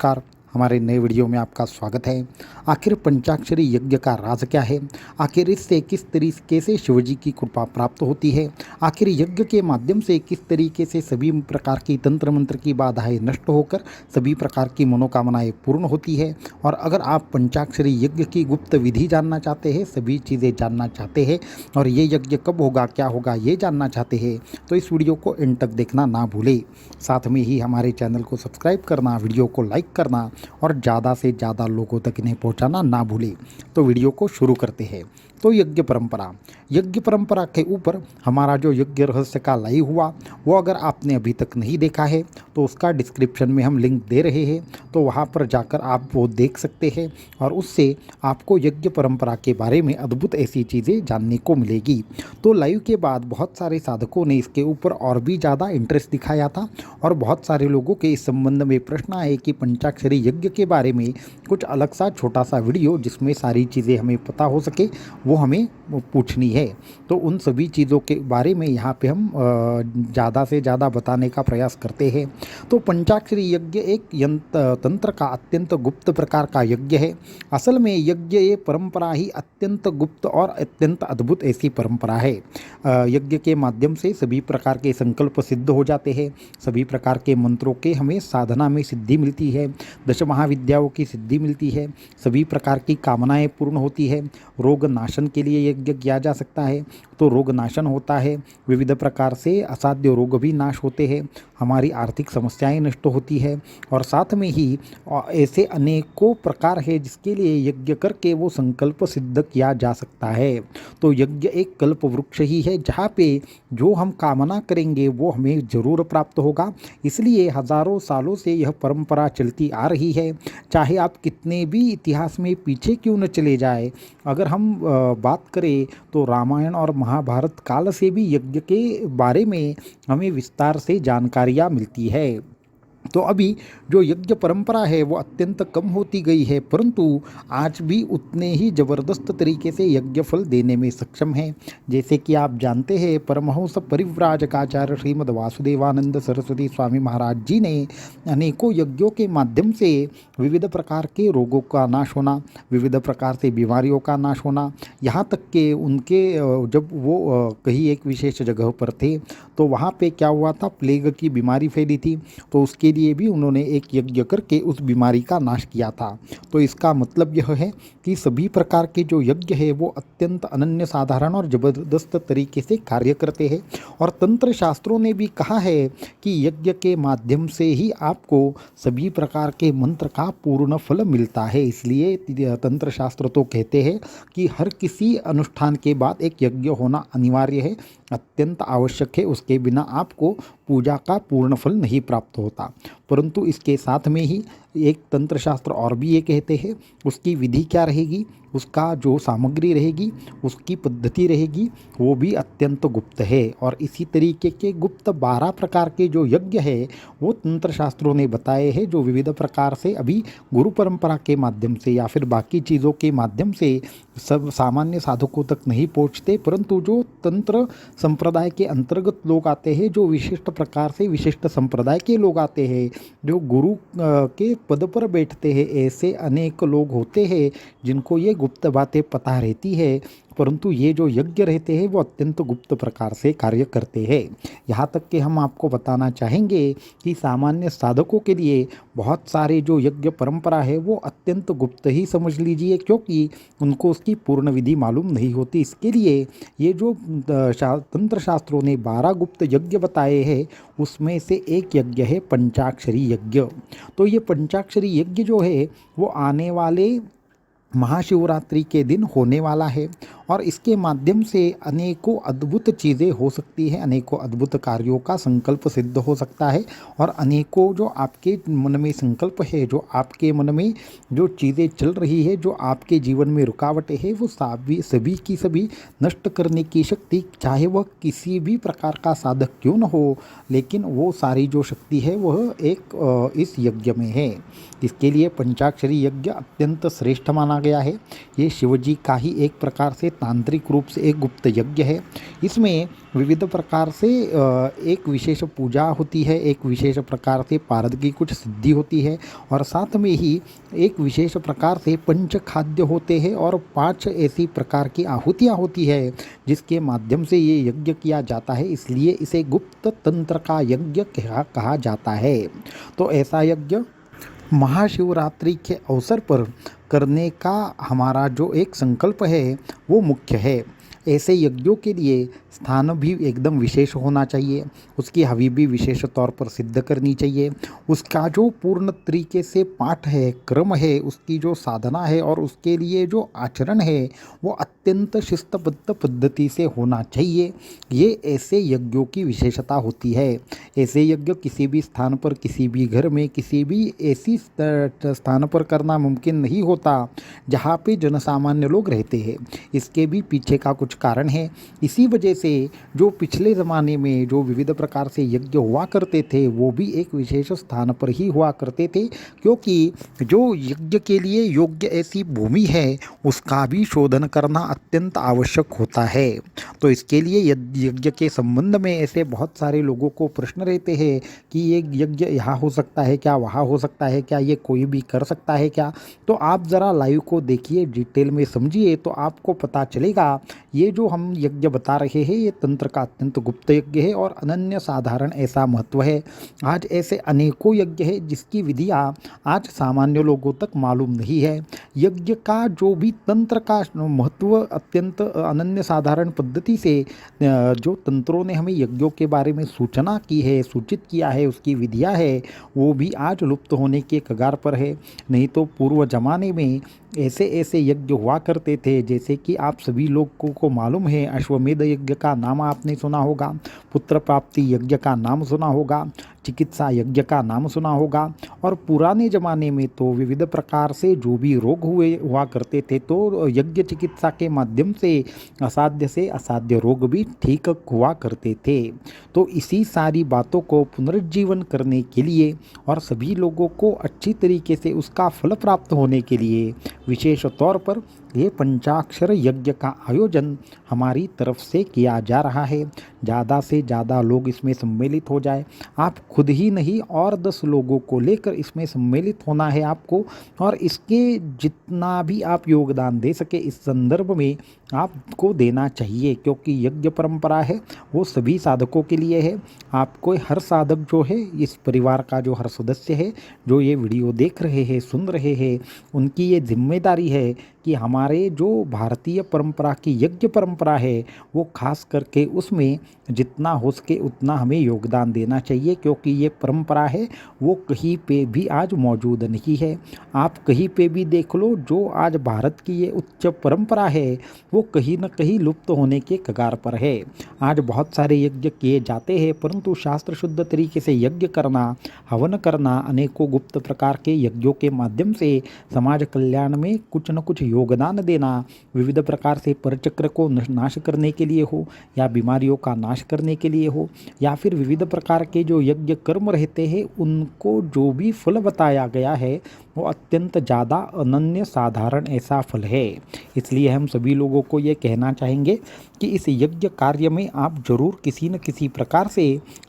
नमस्कार। हमारे नए वीडियो में आपका स्वागत है। आखिर पंचाक्षरी यज्ञ का राज क्या है? आखिर इससे किस तरीके से शिवजी की कृपा प्राप्त होती है? आखिर यज्ञ के माध्यम से किस तरीके से सभी प्रकार की तंत्र मंत्र की बाधाएं नष्ट होकर सभी प्रकार की मनोकामनाएं पूर्ण होती है? और अगर आप पंचाक्षरी यज्ञ की गुप्त विधि जानना चाहते हैं, सभी चीज़ें जानना चाहते हैं और ये यज्ञ कब होगा, क्या होगा, ये जानना चाहते हैं, तो इस वीडियो को एंड तक देखना ना भूलें। साथ में ही हमारे चैनल को सब्सक्राइब करना, वीडियो को लाइक करना और ज़्यादा से ज़्यादा लोगों तक इन्हें पहुंचाना ना भूलें। तो वीडियो को शुरू करते हैं। तो यज्ञ परंपरा के ऊपर हमारा जो यज्ञ रहस्य का लाइव हुआ, वो अगर आपने अभी तक नहीं देखा है तो उसका डिस्क्रिप्शन में हम लिंक दे रहे हैं, तो वहाँ पर जाकर आप वो देख सकते हैं और उससे आपको यज्ञ परंपरा के बारे में अद्भुत ऐसी चीज़ें जानने को मिलेगी। तो लाइव के बाद बहुत सारे साधकों ने इसके ऊपर और भी ज़्यादा इंटरेस्ट दिखाया था और बहुत सारे लोगों के इस संबंध में प्रश्न आए कि पंचाक्षरी यज्ञ के बारे में कुछ अलग सा छोटा सा वीडियो जिसमें सारी चीज़ें हमें पता हो सके, वो हमें पूछनी है। तो उन सभी चीज़ों के बारे में यहाँ पे हम ज़्यादा से ज़्यादा बताने का प्रयास करते हैं। तो पंचाक्षरी यज्ञ एक तंत्र का अत्यंत गुप्त प्रकार का यज्ञ है। असल में यज्ञ ये परंपरा ही अत्यंत गुप्त और अत्यंत अद्भुत ऐसी परंपरा है। यज्ञ के माध्यम से सभी प्रकार के संकल्प सिद्ध हो जाते हैं, सभी प्रकार के मंत्रों के हमें साधना में सिद्धि मिलती है, दश महाविद्याओं की सिद्धि मिलती है, सभी प्रकार की कामनाएं पूर्ण होती है। रोग नाशन के लिए यज्ञ किया जा सकता है तो रोग नाशन होता है, विविध प्रकार से असाध्य रोग भी नाश होते हैं, हमारी आर्थिक समस्याएं नष्ट होती है और साथ में ही ऐसे अनेकों प्रकार है जिसके लिए यज्ञ करके वो संकल्प सिद्ध किया जा सकता है। तो यज्ञ एक कल्प वृक्ष ही है जहाँ पे जो हम कामना करेंगे वो हमें जरूर प्राप्त होगा। इसलिए हजारों सालों से यह परंपरा चलती आ रही है। चाहे आप कितने भी इतिहास में पीछे क्यों न चले जाए, अगर हम बात करें तो रामायण और महाभारत काल से भी यज्ञ के बारे में हमें विस्तार से जानकारियाँ मिलती है। तो अभी जो यज्ञ परंपरा है वो अत्यंत कम होती गई है, परंतु आज भी उतने ही ज़बरदस्त तरीके से यज्ञ फल देने में सक्षम है। जैसे कि आप जानते हैं, परमहंस परिव्राजकाचार्य श्रीमद् वासुदेवानंद सरस्वती स्वामी महाराज जी ने अनेकों यज्ञों के माध्यम से विविध प्रकार के रोगों का नाश होना, विविध प्रकार से बीमारियों का नाश होना, यहाँ तक कि उनके जब वो कहीं एक विशेष जगह पर थे तो वहाँ पे क्या हुआ था, प्लेग की बीमारी फैली थी, तो उसके लिए भी उन्होंने एक यज्ञ करके उस बीमारी का नाश किया था। तो इसका मतलब यह है कि सभी प्रकार के जो यज्ञ है वो अत्यंत अनन्य साधारण और ज़बरदस्त तरीके से कार्य करते हैं। और तंत्र शास्त्रों ने भी कहा है कि यज्ञ के माध्यम से ही आपको सभी प्रकार के मंत्र का पूर्ण फल मिलता है। इसलिए तंत्र शास्त्र तो कहते हैं कि हर किसी अनुष्ठान के बाद एक यज्ञ होना अनिवार्य है, अत्यंत आवश्यक है, उसके बिना आपको पूजा का पूर्ण फल नहीं प्राप्त होता। परंतु इसके साथ में ही एक तंत्र शास्त्र और भी ये कहते हैं उसकी विधि क्या रहेगी, उसका जो सामग्री रहेगी, उसकी पद्धति रहेगी, वो भी अत्यंत गुप्त है। और इसी तरीके के गुप्त 12 प्रकार के जो यज्ञ है वो तंत्र शास्त्रों ने बताए हैं, जो विविध प्रकार से अभी गुरु परंपरा के माध्यम से या फिर बाकी चीज़ों के माध्यम से सब सामान्य साधकों तक नहीं पहुँचते, परंतु जो तंत्र संप्रदाय के अंतर्गत लोग आते हैं, जो विशिष्ट प्रकार से विशिष्ट संप्रदाय के लोग आते हैं, जो गुरु के पद पर बैठते हैं, ऐसे अनेक लोग होते हैं जिनको ये गुप्त बातें पता रहती है, परंतु ये जो यज्ञ रहते हैं वो अत्यंत गुप्त प्रकार से कार्य करते हैं। यहाँ तक कि हम आपको बताना चाहेंगे कि सामान्य साधकों के लिए बहुत सारे जो यज्ञ परंपरा है वो अत्यंत गुप्त ही समझ लीजिए, क्योंकि उनको उसकी पूर्ण विधि मालूम नहीं होती। इसके लिए ये जो तंत्र शास्त्रों ने 12 गुप्त यज्ञ बताए हैं उसमें से एक यज्ञ है पंचाक्षरी यज्ञ। तो ये पंचाक्षरी यज्ञ जो है वो आने वाले महाशिवरात्रि के दिन होने वाला है और इसके माध्यम से अनेकों अद्भुत चीज़ें हो सकती हैं, अनेकों अद्भुत कार्यों का संकल्प सिद्ध हो सकता है और अनेकों जो आपके मन में संकल्प है, जो आपके मन में जो चीज़ें चल रही है, जो आपके जीवन में रुकावटें हैं, वो सभी की सभी नष्ट करने की शक्ति, चाहे वह किसी भी प्रकार का साधक क्यों न हो, लेकिन वो सारी जो शक्ति है वह एक इस यज्ञ में है। इसके लिए पंचाक्षरी यज्ञ अत्यंत श्रेष्ठ माना गया है। ये शिवजी का ही एक प्रकार से तांत्रिक रूप से एक गुप्त यज्ञ है। इसमें विविध प्रकार से एक विशेष पूजा होती है, एक विशेष प्रकार से पारद की कुछ सिद्धि होती है और साथ में ही एक विशेष प्रकार से पंच खाद्य होते हैं और 5 ऐसी प्रकार की आहुतियाँ होती है जिसके माध्यम से ये यज्ञ किया जाता है, इसलिए इसे गुप्त तंत्र का यज्ञ कहा जाता है। तो ऐसा यज्ञ महाशिवरात्रि के अवसर पर करने का हमारा जो एक संकल्प है वो मुख्य है। ऐसे यज्ञों के लिए स्थान भी एकदम विशेष होना चाहिए, उसकी हवि भी विशेष तौर पर सिद्ध करनी चाहिए, उसका जो पूर्ण तरीके से पाठ है, क्रम है, उसकी जो साधना है और उसके लिए जो आचरण है वो अत्यंत शिस्तबद्ध पद्धति से होना चाहिए। ये ऐसे यज्ञों की विशेषता होती है। ऐसे यज्ञ किसी भी स्थान पर, किसी भी घर में, किसी भी ऐसी स्थान पर करना मुमकिन नहीं होता जहाँ पे जनसामान्य लोग रहते हैं। इसके भी पीछे का कुछ कारण है। इसी वजह से जो पिछले ज़माने में जो विविध प्रकार से यज्ञ हुआ करते थे वो भी एक विशेष स्थान पर ही हुआ करते थे, क्योंकि जो यज्ञ के लिए योग्य ऐसी भूमि है उसका भी शोधन करना अत्यंत आवश्यक होता है। तो इसके लिए यज्ञ के संबंध में ऐसे बहुत सारे लोगों को प्रश्न रहते हैं कि ये यज्ञ यहाँ हो सकता है क्या, वहाँ हो सकता है क्या, ये कोई भी कर सकता है क्या। तो आप ज़रा लाइव को देखिए, डिटेल में समझिए तो आपको पता चलेगा। ये जो हम यज्ञ बता रहे हैं ये तंत्र का अत्यंत गुप्त यज्ञ है और अनन्य साधारण ऐसा महत्व है। आज ऐसे अनेकों यज्ञ है जिसकी विधियाँ आज सामान्य लोगों तक मालूम नहीं है। यज्ञ का जो भी तंत्र का महत्व अत्यंत अनन्य साधारण पद्धति से जो तंत्रों ने हमें यज्ञों के बारे में सूचना की है, सूचित किया है, उसकी विधियाँ है वो भी आज लुप्त होने के कगार पर है। नहीं तो पूर्व जमाने में ऐसे ऐसे यज्ञ हुआ करते थे, जैसे कि आप सभी लोगों को मालूम है अश्वमेध यज्ञ का नाम आपने सुना होगा, पुत्र प्राप्ति यज्ञ का नाम सुना होगा, चिकित्सा यज्ञ का नाम सुना होगा। और पुराने ज़माने में तो विविध प्रकार से जो भी रोग हुआ करते थे तो यज्ञ चिकित्सा के माध्यम से असाध्य रोग भी ठीक हुआ करते थे। तो इसी सारी बातों को पुनर्जीवन करने के लिए और सभी लोगों को अच्छी तरीके से उसका फल प्राप्त होने के लिए विशेष तौर पर ये पंचाक्षर यज्ञ का आयोजन हमारी तरफ से किया जा रहा है। ज़्यादा से ज़्यादा लोग इसमें सम्मिलित हो जाए। आप खुद ही नहीं और 10 लोगों को लेकर इसमें सम्मिलित होना है आपको, और इसके जितना भी आप योगदान दे सके इस संदर्भ में आपको देना चाहिए, क्योंकि यज्ञ परंपरा है वो सभी साधकों के लिए है। आपको हर साधक जो है, इस परिवार का जो हर सदस्य है जो ये वीडियो देख रहे हैं, सुन रहे हैं, उनकी ये जिम्मेदारी है कि हमारे जो भारतीय परंपरा की यज्ञ परंपरा है वो खास करके उसमें जितना हो सके उतना हमें योगदान देना चाहिए, क्योंकि ये परंपरा है वो कहीं पे भी आज मौजूद नहीं है। आप कहीं पे भी देख लो, जो आज भारत की ये उच्च परंपरा है वो कहीं न कहीं लुप्त होने के कगार पर है। आज बहुत सारे यज्ञ किए जाते हैं, परंतु शास्त्र शुद्ध तरीके से यज्ञ करना, हवन करना, अनेकों गुप्त प्रकार के यज्ञों के माध्यम से समाज कल्याण में कुछ न कुछ योगदान देना, विविध प्रकार से परचक्र को नाश करने के लिए हो या बीमारियों का नाश करने के लिए हो, या फिर विविध प्रकार के जो यज्ञ कर्म रहते हैं उनको जो भी फल बताया गया है वो अत्यंत ज़्यादा अनन्य साधारण ऐसा फल है। इसलिए हम सभी लोगों को ये कहना चाहेंगे कि इस यज्ञ कार्य में आप जरूर किसी न किसी प्रकार से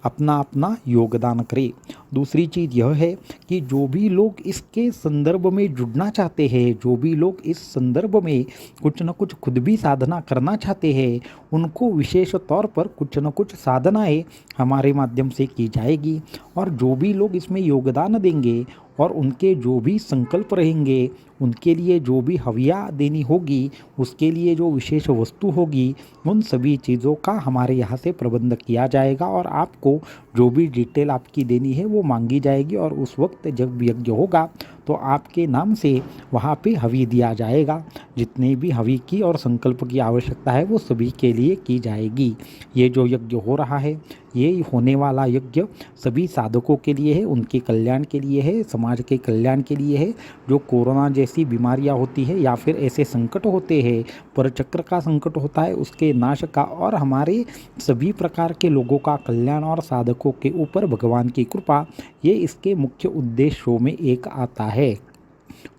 अपना अपना योगदान करें। दूसरी चीज़ यह है कि जो भी लोग इसके संदर्भ में जुड़ना चाहते हैं, जो भी लोग इस संदर्भ में कुछ न कुछ खुद भी साधना करना चाहते हैं, उनको विशेष तौर पर कुछ न कुछ साधनाएं हमारे माध्यम से की जाएगी। और जो भी लोग इसमें योगदान देंगे और उनके जो भी संकल्प रहेंगे, उनके लिए जो भी हविया देनी होगी, उसके लिए जो विशेष वस्तु होगी, उन सभी चीज़ों का हमारे यहाँ से प्रबंध किया जाएगा और आपको जो भी डिटेल आपकी देनी है वो मांगी जाएगी। और उस वक्त जब यज्ञ होगा तो आपके नाम से वहाँ पे हवि दिया जाएगा। जितने भी हवि की और संकल्प की आवश्यकता है वो सभी के लिए की जाएगी। ये जो यज्ञ हो रहा है, ये होने वाला यज्ञ सभी साधकों के लिए है, उनके कल्याण के लिए है, समाज के कल्याण के लिए है। जो कोरोना जैसी बीमारियां होती है या फिर ऐसे संकट होते हैं, परचक्र का संकट होता है, उसके नाश का और हमारे सभी प्रकार के लोगों का कल्याण और साधकों के ऊपर भगवान की कृपा, ये इसके मुख्य उद्देश्यों में एक आता है।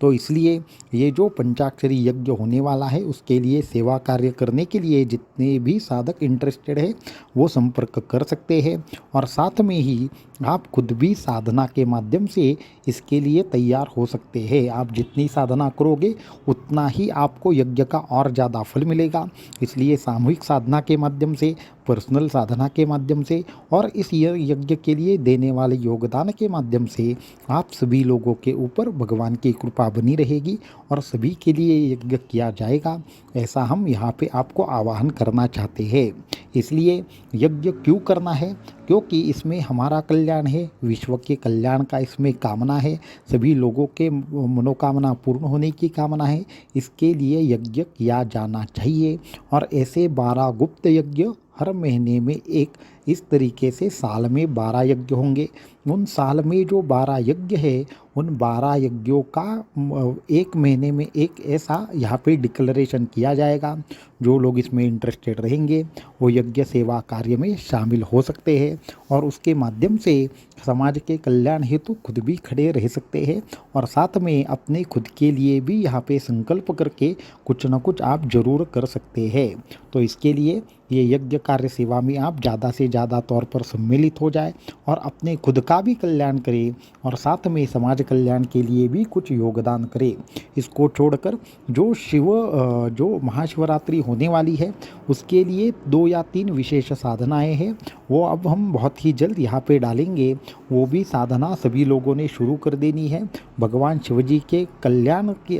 तो इसलिए ये जो पंचाक्षरी यज्ञ होने वाला है उसके लिए सेवा कार्य करने के लिए जितने भी साधक इंटरेस्टेड है वो संपर्क कर सकते हैं। और साथ में ही आप खुद भी साधना के माध्यम से इसके लिए तैयार हो सकते हैं। आप जितनी साधना करोगे उतना ही आपको यज्ञ का और ज़्यादा फल मिलेगा। इसलिए सामूहिक साधना के माध्यम से, पर्सनल साधना के माध्यम से और इस यज्ञ के लिए देने वाले योगदान के माध्यम से आप सभी लोगों के ऊपर भगवान की कृपा बनी रहेगी और सभी के लिए यज्ञ किया जाएगा, ऐसा हम यहाँ पे आपको आह्वान करना चाहते हैं। इसलिए यज्ञ क्यों करना है? क्योंकि इसमें हमारा कल्याण है, विश्व के कल्याण का इसमें कामना है, सभी लोगों के मनोकामना पूर्ण होने की कामना है। इसके लिए यज्ञ किया जाना चाहिए। और ऐसे 12 गुप्त यज्ञ हर महीने में एक, इस तरीके से साल में 12 यज्ञ होंगे। उन साल में जो 12 यज्ञ है उन 12 यज्ञों का एक महीने में एक ऐसा यहाँ पे डिक्लेरेशन किया जाएगा। जो लोग इसमें इंटरेस्टेड रहेंगे वो यज्ञ सेवा कार्य में शामिल हो सकते हैं और उसके माध्यम से समाज के कल्याण हेतु खुद भी खड़े रह सकते हैं और साथ में अपने खुद के लिए भी यहाँ पे संकल्प करके कुछ न कुछ आप जरूर कर सकते हैं। तो इसके लिए ये यज्ञ कार्य सेवा में आप ज़्यादा से ज़्यादा तौर पर सम्मिलित हो जाए और अपने खुद का भी कल्याण करें और साथ में समाज कल्याण के लिए भी कुछ योगदान करें। इसको छोड़कर जो महाशिवरात्रि होने वाली है उसके लिए 2 या 3 विशेष साधनाएं हैं, वो अब हम बहुत ही जल्द यहाँ पे डालेंगे। वो भी साधना सभी लोगों ने शुरू कर देनी है। भगवान शिवजी के कल्याण की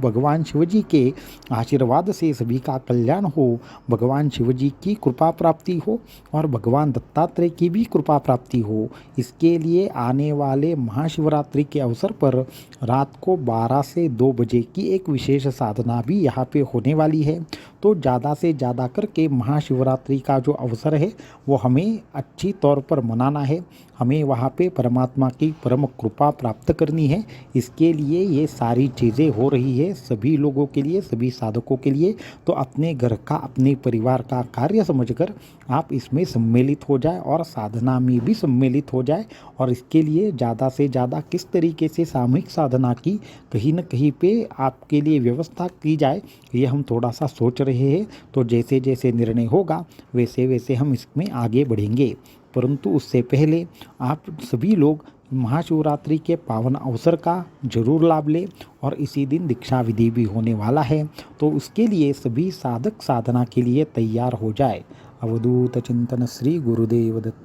भगवान शिवजी के आशीर्वाद से सभी का कल्याण हो, भगवान शिवजी की कृपा प्राप्ति हो और भगवान दत्तात्रेय की भी कृपा प्राप्ति हो। इसके लिए आने वाले महाशिवरात्रि के अवसर पर रात को 12 से 2 बजे की एक विशेष साधना भी यहाँ पे होने वाली है। तो ज़्यादा से ज़्यादा करके महाशिवरात्रि का जो अवसर है वो हमें अच्छी तौर पर मनाना है। हमें वहाँ पे परमात्मा की परम कृपा प्राप्त करनी है। इसके लिए ये सारी चीज़ें हो रही है सभी लोगों के लिए, सभी साधकों के लिए। तो अपने घर का, अपने परिवार का कार्य समझकर आप इसमें सम्मिलित हो जाए और साधना में भी सम्मिलित हो जाए। और इसके लिए ज़्यादा से ज़्यादा किस तरीके से सामूहिक साधना की कहीं न कहीं पे आपके लिए व्यवस्था की जाए ये हम थोड़ा सा सोच रहे हैं। तो जैसे जैसे निर्णय होगा वैसे वैसे हम इसमें आगे बढ़ेंगे। परंतु उससे पहले आप सभी लोग महाशिवरात्रि के पावन अवसर का जरूर लाभ लें और इसी दिन दीक्षा विधि भी होने वाला है। तो उसके लिए सभी साधक साधना के लिए तैयार हो जाए। अवधूत चिंतन श्री गुरुदेव दत्त।